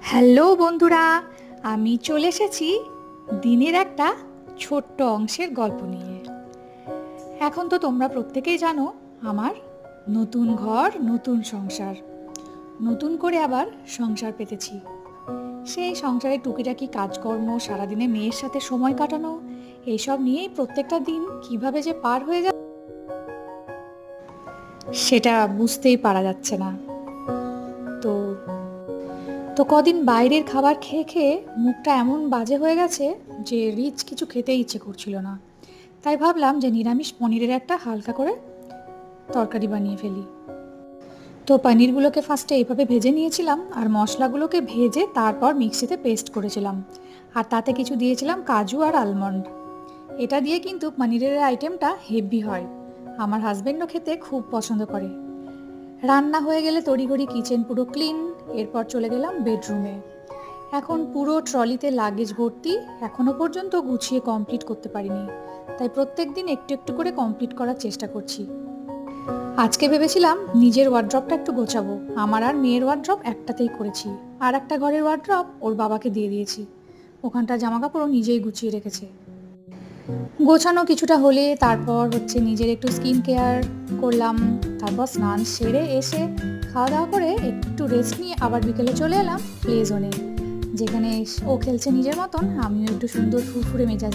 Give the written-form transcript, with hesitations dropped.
Hello বন্ধুরা, আমি চলে এসেছি দিনের একটা ছোট্ট অংশের গল্প নিয়ে। এখন তো তোমরা প্রত্যেকেই জানো আমার নতুন ঘর, নতুন সংসার, নতুন করে আবার সংসার পেতেছি। সেই সংসারে টুকিটাকি কাজকর্ম, সারাদিনে মেয়ের সাথে সময় কাটানো, এইসব নিয়েই প্রত্যেকটা দিন কিভাবে যে পার হয়ে যায় সেটা বুঝতেই পারা যাচ্ছে না। তো তো কদিন বাইরের খাবার খেয়ে খেয়ে মুখটা এমন বাজে হয়ে গেছে যে রিচ কিছু খেতেই ইচ্ছে করছিল না। তাই ভাবলাম যে নিরামিষ পনিরের একটা হালকা করে তরকারি বানিয়ে ফেলি। তো পনিরগুলোকে ফার্স্টে এইভাবে ভেজে নিয়েছিলাম, আর মশলাগুলোকে ভেজে তারপর মিক্সিতে পেস্ট করেছিলাম, আর তাতে কিছু দিয়েছিলাম কাজু আর আলমন্ড। এটা দিয়ে কিন্তু পনিরের আইটেমটা হেভি হয়, আমার হাজবেন্ডও খেতে খুব পছন্দ করে। রান্না হয়ে গেলে তড়িঘড়ি কিচেন পুরো ক্লিন, এরপর চলে গেলাম বেডরুমে। এখন পুরো ট্রলিতে লাগেজ ভর্তি, এখনো পর্যন্ত গুছিয়ে কমপ্লিট করতে পারিনি, তাই প্রত্যেক দিন একটু একটু করে কমপ্লিট করার চেষ্টা করছি। আজকে ভেবেছিলাম নিজের ওয়ার্ড্রপটা একটু গোছাবো, আমার আর মেয়ের ওয়ার্ড্রপ একটাতেই করেছি, আর একটা ঘরের ওয়ার্ড্রপ ওর বাবাকে দিয়ে দিয়েছি, ওখানটা জামা কাপড়ও নিজেই গুছিয়ে রেখেছে। গোছানো কিছুটা হলে তারপর নিজের একটু স্কিন কেয়ার করলাম, তারপর স্নান সেরে এসে খাওয়া দাওয়া করে একটু রেস্ট নিয়ে আবার বিকেলে চলে এলাম প্লে জোনে, যেখানে ও খেলছে নিজের মতন, আমিও একটু সুন্দর ফুরফুরে মেজাজে